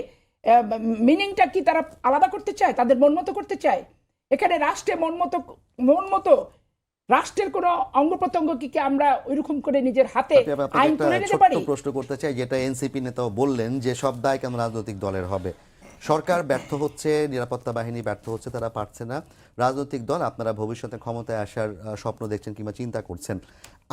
মিনিংটা কি তারা আলাদা করতে চায়, তাদের মন মতো করতে চায়? এখানে রাষ্ট্রে মন মতো রাষ্ট্রের কোন অঙ্গ প্রত্যঙ্গ কি আমরা ওইরকম করে নিজের হাতে আইন করে নিতে পারি? প্রশ্ন করতে চাই, যেটা এনসিপি নেতাও বললেন যে সব দায় কেন রাজনৈতিক দলের হবে। সরকার ব্যর্থ হচ্ছে, নিরাপত্তা বাহিনী ব্যর্থ হচ্ছে, তারা পারছে না। রাজনৈতিক দল আপনারা ভবিষ্যতে ক্ষমতায় আসার স্বপ্ন দেখছেন কিংবা চিন্তা করছেন,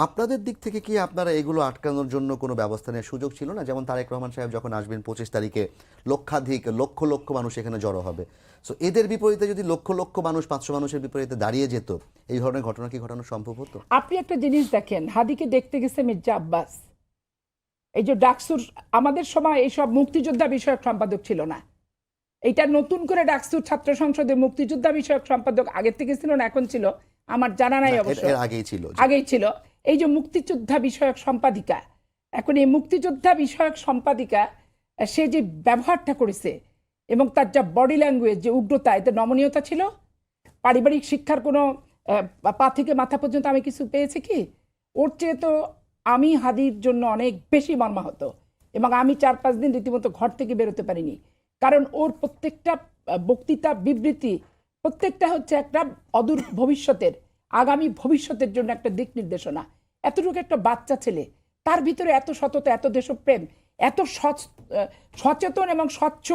আপনাদের দিক থেকে কি আপনারা এগুলো আটকানোর জন্য কোনো ব্যবস্থা নেওয়ার সুযোগ ছিল না? যেমন তারেক রহমান সাহেব যখন আসবেন 25 তারিখে, লক্ষ লক্ষ মানুষ এখানে জড়ো হবে। সো এদের বিপরীতে যদি লক্ষ লক্ষ মানুষ 500 মানুষের বিপরীতে দাঁড়িয়ে যেত, এই ধরনের ঘটনা কি ঘটানো সম্ভব হতো? আপনি একটা জিনিস দেখেন, হাদিকে দেখতে গেছে মির্জা আব্বাস, এই যে ডাকসুর, আমাদের সময় এইসব মুক্তিযোদ্ধা বিষয়ক সম্পাদক ছিল না। এইটা নতুন করে ডাকসুর ছাত্র সংসদে মুক্তিযোদ্ধা বিষয়ক সম্পাদক আগের থেকে ছিল না, এখন ছিল, আমার জানা নাই অবশ্য, আগেই ছিল। এই যে মুক্তিযোদ্ধা বিষয়ক সম্পাদিকা, এখন এই মুক্তিযোদ্ধা বিষয়ক সম্পাদিকা সে যে ব্যবহারটা করেছে এবং তার যা বডি ল্যাঙ্গুয়েজ, যে উগ্রতা, এতে নমনীয়তা ছিল। পারিবারিক শিক্ষার কোনো পা থেকে মাথা পর্যন্ত আমি কিছু পেয়েছি কি? ওর চেয়ে তো আমি হাদির জন্য অনেক বেশি মর্মাহত, এবং আমি 4-5 দিন রীতিমতো ঘর থেকে বেরোতে পারিনি, কারণ ওর প্রত্যেকটা বক্তৃতা, বিবৃতি, প্রত্যেকটা হচ্ছে একটা অদূর ভবিষ্যতের, আগামী ভবিষ্যতের জন্য একটা দিক নির্দেশনা। এতটুকু একটা বাচ্চা ছেলে, তার ভিতরে এত সততা, এত দেশপ্রেম, এত সচেতন এবং স্বচ্ছ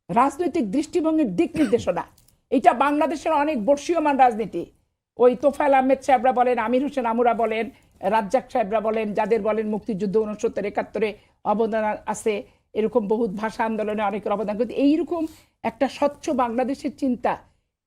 রাজনৈতিক দৃষ্টিভঙ্গির দিক নির্দেশনা, এটা বাংলাদেশের অনেক বর্ষীয়মান রাজনীতি, ওই তোফায়েল আহমেদ সাহেবরা বলেন, আমির হোসেন আমুরা বলেন, রাজ্জাক সাহেবরা বলেন, যাদের বলেন মুক্তিযুদ্ধ 69-71 অবদান আছে, এরকম বহু ভাষা আন্দোলনে অনেকের অবদান, কিন্তু এইরকম একটা স্বচ্ছ বাংলাদেশের চিন্তা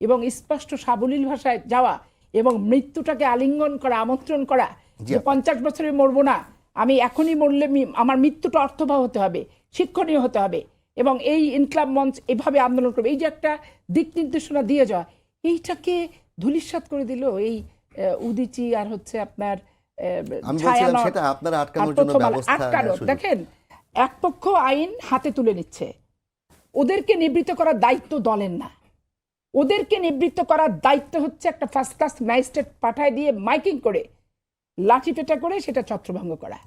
এবং স্পষ্ট সাবলীল ভাষায় যাওয়া এবং মৃত্যুটাকে আলিঙ্গন করা, আমন্ত্রণ করা, যে 50 বছরে মরবো না, আমি এখনই মরলে আমার মৃত্যুটা অর্থবহ হতে হবে, শিক্ষণীয় হতে হবে, এবং এই ইনকলাব মঞ্চ এভাবে আন্দোলন করবে, এই যে একটা দিক নির্দেশনা দিয়ে যাওয়া, এইটাকে ধূলিসাৎ করে দিল এই উদিচি আর হচ্ছে আপনার দেখেন, এক পক্ষ আইন হাতে তুলে নিচ্ছে, ওদেরকে নিবৃত্ত করার দায়িত্ব দলের না, ওদেরকে নিবৃত্ত করার দায়িত্ব হচ্ছে একটা ফার্স্ট ক্লাস ম্যাজিস্ট্রেট পাঠায় দিয়ে মাইকিং করে লাঠি পেটা করে সেটা ছত্রভঙ্গ করা।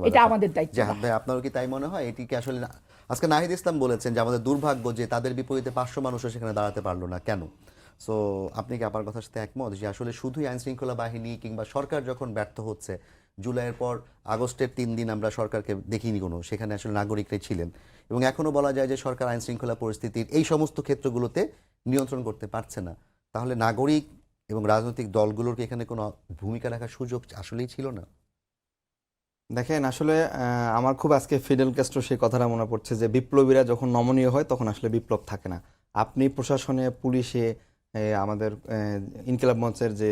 এটা আমাদের দায়িত্ব। জাহাদ ভাই, আপনারও কি তাই মনে হয়? এটি কি আসলে, আজকে নাহিদ ইসলাম বলেছেন যে আমাদের দুর্ভাগ্য যে তাদের বিপরীতে 500 মানুষও সেখানে দাঁড়াতে পারলো না, কেন? সো আপনি কি আপনার কথার সাথে একমত যে আসলে শুধুই আইন শৃঙ্খলা বাহিনী কিংবা সরকার যখন ব্যর্থ হচ্ছে, জুলাইয়ের পর আগস্টের 3 দিন আমরা সরকারকে দেখিনি কোনো, সেখানে আসলে নাগরিকরাই ছিলেন, এবং এখনো বলা যায় যে সরকার আইন শৃঙ্খলা পরিস্থিতির এই সমস্ত ক্ষেত্রগুলোতে নিয়ন্ত্রণ করতে পারছে না, তাহলে নাগরিক এবং রাজনৈতিক দলগুলোর কি এখানে কোনো ভূমিকা রাখার সুযোগ আসলেই ছিল না? দেখেন, আসলে আমার খুব আজকে ফিডেল ক্যাস্ট্রো সেই কথাটা মনে পড়ছে যে বিপ্লবীরা যখন নমনীয় হয় তখন আসলে বিপ্লব থাকে না। আপনি প্রশাসনে, পুলিশে, আমাদের ইনকিলাব মঞ্চের যে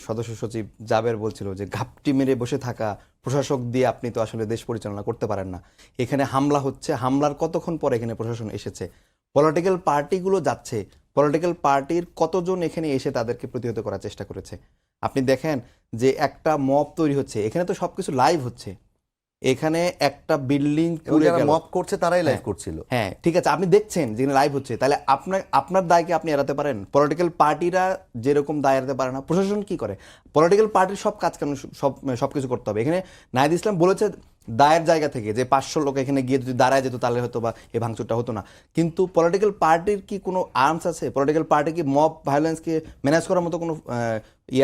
সদস্য সচিব জাবের বলছিল যে ঘাপটি মেরে বসে থাকা প্রশাসক দিয়ে আপনি তো আসলে দেশ পরিচালনা করতে পারেন না। এখানে হামলা হচ্ছে, হামলার কতক্ষণ পর এখানে প্রশাসন এসেছে, পলিটিক্যাল পার্টিগুলো যাচ্ছে, পলিটিক্যাল পার্টির কতজন এখানে এসে তাদেরকে প্রতিহত করার চেষ্টা করেছে। আপনি দেখেন যে একটা মব তৈরি হচ্ছে, এখানে তো সবকিছু লাইভ হচ্ছে, এখানে একটা বিল্ডিং মব করছে তারাই লাইভ করছিল। হ্যাঁ, ঠিক আছে, আপনি দেখছেন যেখানে লাইভ হচ্ছে, তাহলে আপনার দায়কে আপনি এড়াতে পারেন? পলিটিক্যাল পার্টিরা যেরকম দায় এড়াতে পারে না, প্রশাসন কি করে? পলিটিক্যাল পার্টির সব কাজ কেন সবকিছু করতে হবে? এখানে নাহিদ ইসলাম বলেছে দায়ের জায়গা থেকে যে 500 লোক এখানে গিয়ে যদি দাঁড়ায় যেত তাহলে হয়তো বা এই ভাঙচুরটা হতো না, কিন্তু পলিটিক্যাল পার্টির কি কোনো আর্মস আছে? পলিটিক্যাল পার্টি কি মব ভায়োলেন্সকে ম্যানেজ করার মতো কোনো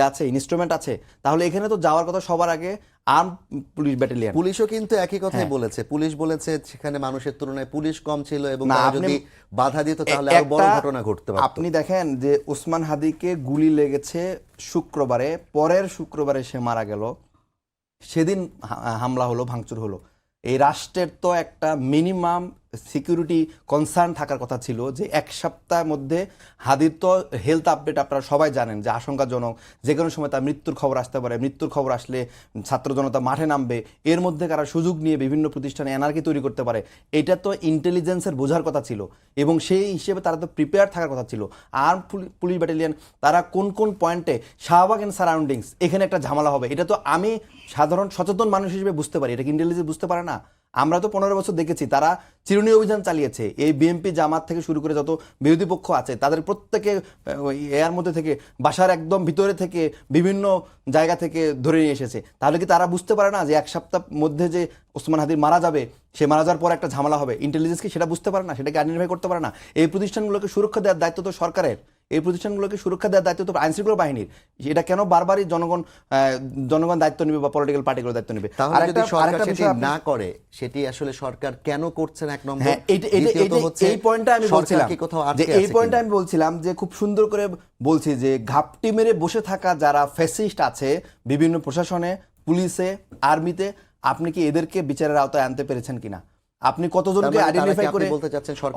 আছে, ইনস্ট্রুমেন্ট আছে? তাহলে এখানে তো যাওয়ার কথা সবার আগে আর্ম পুলিশ ব্যাটালিয়ন। পুলিশও কিন্তু একই কথাই হ্যাঁ। বলেছে, পুলিশ বলেছে সেখানে মানুষের তুলনায় পুলিশ কম ছিল এবং না, তারা আপনি যদি বাধা দিত তাহলে আরো বড় একটা- ঘটনা ঘটতে পারত। আপনি দেখেন যে ওসমান হাদিকে গুলি লেগেছে শুক্রবারে, পরের শুক্রবারে সে মারা গেল, সেদিন হামলা হলো, ভাঙচুর হলো। এই রাষ্ট্রের তো একটা মিনিমাম সিকিউরিটি কনসার্ন থাকার কথা ছিল যে এক সপ্তাহের মধ্যে হাদির তো হেলথ আপডেট আপনারা সবাই জানেন যে আশঙ্কাজনক, যে কোনো সময় তার মৃত্যুর খবর আসতে পারে, মৃত্যুর খবর আসলে ছাত্র জনতা মাঠে নামবে, এর মধ্যে কারা সুযোগ নিয়ে বিভিন্ন প্রতিষ্ঠানে এনার্কি তৈরি করতে পারে, এটা তো ইন্টেলিজেন্সের বোঝার কথা ছিল এবং সেই হিসেবে তারা তো প্রিপেয়ার থাকার কথা ছিল। আর পুলিশ ব্যাটালিয়ন তারা কোন কোন পয়েন্টে শাহবাগ এন্ড সারাউন্ডিংস এখানে একটা ঝামেলা হবে, এটা তো আমি সাধারণ সচেতন মানুষ হিসেবে বুঝতে পারি, এটা কি ইন্টেলিজেন্স বুঝতে পারে না? আমরা তো 15 বছর দেখেছি তারা চিরুনি অভিযান চালিয়েছে, এই বিএনপি জামাত থেকে শুরু করে যত বিরোধী পক্ষ আছে তাদের প্রত্যেকে এর মধ্যে থেকে বাসার একদম ভিতরে থেকে বিভিন্ন জায়গা থেকে ধরে নিয়ে এসেছে। তাহলে কি তারা বুঝতে পারে না যে এক সপ্তাহ মধ্যে যে ওসমান হাদি মারা যাবে, সে মারা যাওয়ার পর একটা ঝামেলা হবে? ইন্টেলিজেন্স কি সেটা বুঝতে পারে না? সেটাকে আইডেন্টিফাই করতে পারে না? এই প্রতিষ্ঠানগুলোকে সুরক্ষা দেওয়ার দায়িত্ব তো সরকারের, এই প্রতিষ্ঠানগুলোকে সুরক্ষা দেওয়ার দায়িত্ব তো আইনশৃঙ্খলা বাহিনীর। এটা কেন বারবারই জনগণ দায়িত্ব নেবে বা পলিটিক্যাল পার্টিগুলো দায়িত্ব নেবে? তাহলে যদি সরকার সেটি না করে, সেটি আসলে সরকার কেন করছে না, এক নম্বর। হ্যাঁ, এই পয়েন্টটা আমি বলছিলাম যে এই পয়েন্টটা আমি বলছিলাম যে খুব সুন্দর করে বলছি যে ঘাপটি মেরে বসে থাকা যারা ফ্যাসিস্ট আছে বিভিন্ন প্রশাসনে, পুলিশে, আর্মিতে, আপনি কি এদেরকে বিচারের আওতায় আনতে পেরেছেন কিনা? আপনি কতজনকে আইডেন্টিফাই করে?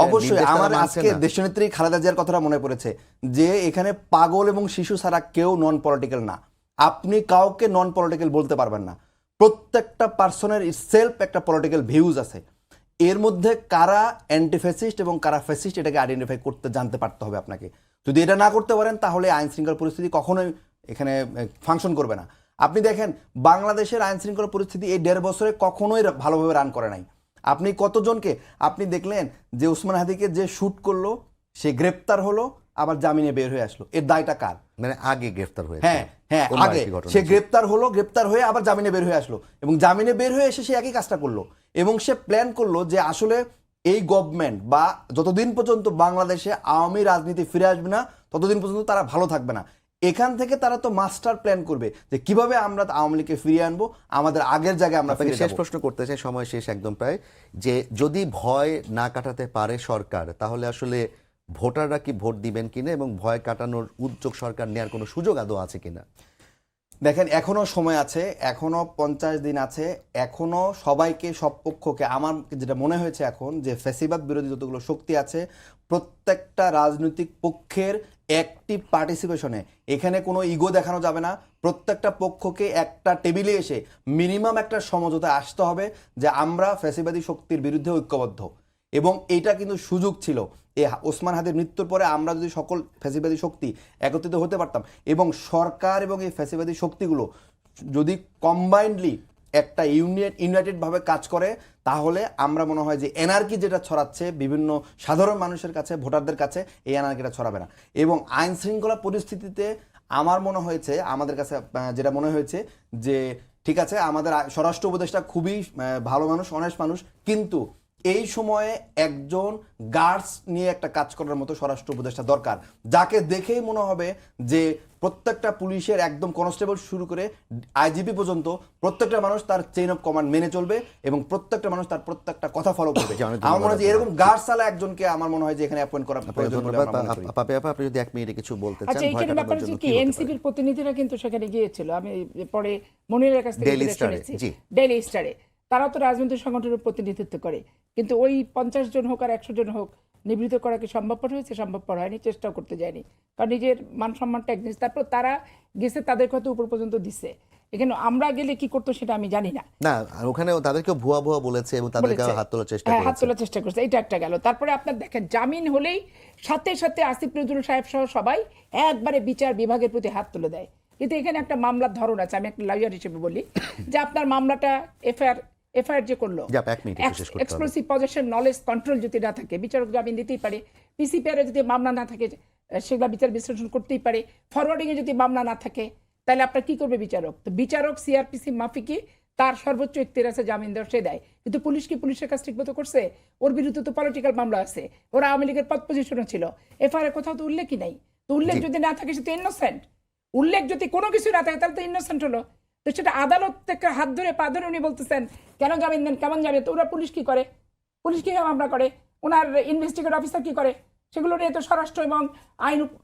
অবশ্যই আমার আজকে দেশনেত্রী খালেদা জিয়ার কথাটা মনে পড়েছে যে এখানে পাগল এবং শিশু ছাড়া কেউ নন পলিটিক্যাল না। আপনি কাউকে নন পলিটিক্যাল বলতে পারবেন না। প্রত্যেকটা পার্সনের সেলফ একটা পলিটিক্যাল ভিউজ আছে। এর মধ্যে কারা অ্যান্টি ফ্যাসিস্ট এবং কারা ফ্যাসিস্ট এটাকে আইডেন্টিফাই করতে জানতে পারতে হবে আপনাকে। যদি এটা না করতে পারেন তাহলে আইন শৃঙ্খলা পরিস্থিতি কখনোই এখানে ফাংশন করবে না। আপনি দেখেন বাংলাদেশের আইন শৃঙ্খলা পরিস্থিতি এই 1.5 বছরে কখনোই ভালোভাবে রান করে নাই। আপনি কতজনকে আপনি দেখলেন যে ওসমান হাদিকে যে শুট করলো সে গ্রেপ্তার হলো, আবার জামিনে বের হয়ে আসলো, এর দায়টা কার? মানে আগে গ্রেফতার হয়েছে। হ্যাঁ হ্যাঁ, আগে সে গ্রেপ্তার হলো, গ্রেপ্তার হয়ে আবার জামিনে বের হয়ে আসলো এবং জামিনে বের হয়ে এসে সে একই কাজটা করলো এবং সে প্ল্যান করলো যে আসলে এই গভর্নমেন্ট বা যতদিন পর্যন্ত বাংলাদেশে আওয়ামী রাজনীতি ফিরে আসবে না ততদিন পর্যন্ত তারা ভালো থাকবে না। এখান থেকে তারা তো মাস্টার প্ল্যান করবে যে কিভাবে আমরা আওয়ামী লীগকে ফিরিয়ে আনবো, আমাদের আগের জায়গায় আমরা ফিরে শেষ যাব। প্রশ্ন করতে চাই, সময় শেষ একদম প্রায়, যে যদি ভয় না কাটাতে পারে সরকার তাহলে আসলে ভোটাররা কি ভোট দিবেন কিনা এবং ভয় কাটানোর উদ্যোগ সরকার নেওয়ার কোনো সুযোগ আদৌ আছে কিনা? দেখেন এখনো সময় আছে, এখনো 50 দিন আছে, এখনো সবাইকে, সব পক্ষকে, আমার যেটা মনে হয়েছে এখন যে ফ্যাসিবাদ বিরোধী যতগুলো শক্তি আছে প্রত্যেকটা রাজনৈতিক পক্ষের অ্যাক্টিভ পার্টিসিপেশনে, এখানে কোনো ইগো দেখানো যাবে না। প্রত্যেকটা পক্ষকে একটা টেবিলে এসে মিনিমাম একটা সমঝোতায় আসতে হবে যে আমরা ফ্যাসিবাদী শক্তির বিরুদ্ধে ঐক্যবদ্ধ। এবং এইটা কিন্তু সুযোগ ছিল এই ওসমান হাদির মৃত্যুর পরে, আমরা যদি সকল ফ্যাসিবাদী শক্তি একত্রিত হতে পারতাম এবং সরকার এবং এই ফ্যাসিবাদী শক্তিগুলো যদি কম্বাইন্ডলি একটা ইউনাইটেড ভাবে কাজ করে তাহলে আমরা মনে হয় যে এনার্কি যেটা ছড়াচ্ছে বিভিন্ন সাধারণ মানুষের কাছে, ভোটারদের কাছে, এই এনার্কিটা ছড়াবে না। এবং আইন শৃঙ্খলা পরিস্থিতিতে আমার মনে হয়েছে, আমাদের কাছে যেটা মনে হয়েছে যে ঠিক আছে আমাদের স্বরাষ্ট্র উপদেষ্টা খুবই ভালো মানুষ, অনেস্ট মানুষ, কিন্তু এই সময়ে একজন গার্ডস নিয়ে একটা কাজ করার মতো স্বরাষ্ট্র উপদেষ্টা দরকার, যাকে দেখেই মনে হবে যে প্রত্যেকটা পুলিশের একদম কনস্টেবল শুরু করে আইজিপি পর্যন্ত প্রত্যেকটা মানুষ তার চেইন অফ কমান্ড মেনে চলবে এবং প্রত্যেকটা মানুষ তার প্রত্যেকটা কথা ফলো করবে। আমার মনে হয় যে এরকম গার্ডস আলা একজনকে আমার মনে হয় যে এখানে অ্যাপয়েন্ট করা প্রয়োজন বলে আমরা মনে করি। আপনি যদি 1 মিনিটে কিছু বলতে চান। আচ্ছা, এইখানে ব্যাপার হচ্ছে কি এনসিপির প্রতিনিধিরা কিন্তু সেখানে গিয়েছিল, আমি পরে মনিরের কাছ থেকে শুনেছি, ডেইলি স্টারে। তারা তো রাজনৈতিক সংগঠনের প্রতিনিধিত্ব করে, কিন্তু ওই 50 জন হোক আর 100 জন হোক নিবৃত্ত করা কি সম্ভবপর হয়েছে? সম্ভবপর হয়নি, চেষ্টাও করতে যায়নি, কারণ নিজের মান সম্মানটা এক জিনিস। তারপর তারা গেছে, তাদের কত উপর পর্যন্ত দিচ্ছে, এখানে আমরা গেলে কি করতো সেটা আমি জানি না। না, ওখানে তাদেরকে ভুয়া ভুয়া বলেছে এবং তাদেরকে হাত তোলার চেষ্টা করেছে। হাত তোলার চেষ্টা করছে, এটা একটা গেল। তারপরে আপনার দেখেন জামিন হলেই সাথে সাথে আসিফ নজরুল সাহেব সহ সবাই একবারে বিচার বিভাগের প্রতি হাত তুলে দেয়। কিন্তু এখানে একটা মামলার ধরন আছে, আমি একটা লয়ার হিসেবে বলি যে আপনার মামলাটা এফআইআর যে করলো, এক্সপ্লোসিভ পজেশন নলেজ কন্ট্রোল যদি না থাকে বিচারক জামিন দিতেই পারে। পিসিপিআর যদি মামলা না থাকে সেগুলা বিচার বিশ্লেষণ করতেই পারে। ফরওয়ার্ডিং এ যদি মামলা না থাকে তাহলে আপনার কি করবে বিচারক? তো বিচারক সিআরপিসি মাফিকে তার সর্বোচ্চ ইখতিয়ার আছে জামিন দেওয়ার, সে দেয়। কিন্তু পুলিশ কি পুলিশের কাজ ঠিকমতো করছে? ওর বিরুদ্ধে তো পলিটিক্যাল মামলা আছে, ওরা আওয়ামী লীগের পদ পজিশনে ছিল, এফআইআর কোথাও তো উল্লেখই নাই। তো উল্লেখ যদি না থাকে সে তো ইনোসেন্ট। উল্লেখ যদি কোনো কিছু না থাকে তাহলে তো ইনোসেন্ট হলো। তো সেটা আদালত থেকে হাত ধরে পা ধরে উনি বলতেছেন কেন জামিন দেন, কেমন যাবে? তো ওরা পুলিশ কি করে, পুলিশ কি মামলা করে, ওনার ইনভেস্টিগেট অফিসার কি করে? সেগুলো নিয়ে তো স্বরাষ্ট্র এবং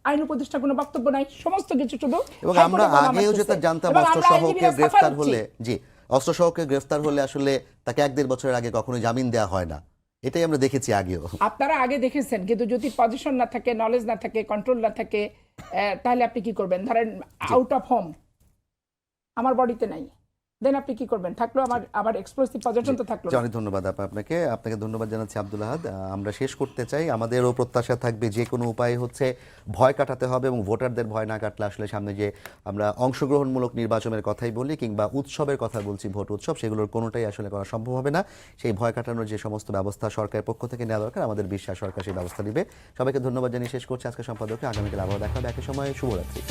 আইন উপদেষ্টা কোনো বক্তব্য নাই, সমস্ত কিছু শুধু এবং আমরা হাইকোর্টে মামলা আগেও করতেছে। যেটা জানতাম এবং অস্ত্র আমরা সহ আইনজীবীরা কেউ গ্রেফতার সাফার হলে, দিচ্ছি। জি, অস্ত্র সহ কেউ গ্রেফতার হলে আসলে তাকে 1-1.5 বছরের আগে কখনোই জামিন দেওয়া হয় না, এটাই আমরা দেখেছি আগেও। আপনারা আগে দেখেছেন, কিন্তু যদি পজিশন না থাকে, নলেজ না থাকে, কন্ট্রোল না থাকে, তাহলে আপনি কি করবেন? ধরেন আউট অফ হোম, আমার বডিতে নাই, দেন আপনি কি করবেন? থাকলো আবার এক্সপ্লোসিভ পজিশন তো থাকলো না। অনেক ধন্যবাদ আপনাকে ধন্যবাদ জানাচ্ছি আব্দুল আহাদ। আমরা শেষ করতে চাই, আমাদেরও প্রত্যাশা থাকবে যে কোনো উপায় হচ্ছে ভয় কাটাতে হবে, এবং ভোটারদের ভয় না কাটলে আসলে সামনে যে আমরা অংশগ্রহণমূলক নির্বাচনের কথাই বলি কিংবা উৎসবের কথা বলছি, ভোট উৎসব, সেগুলোর কোনোটাই আসলে করা সম্ভব হবে না। সেই ভয় কাটানোর যে সমস্ত ব্যবস্থা সরকারের পক্ষ থেকে নেওয়া দরকার, আমাদের বিশ্বাস সরকার সেই ব্যবস্থা দিবে। সবাইকে ধন্যবাদ জানিয়ে শেষ করছি আজকে সম্পাদককে। আগামীকাল আবার দেখা হবে একই সময়ে। শুভরাত্রি।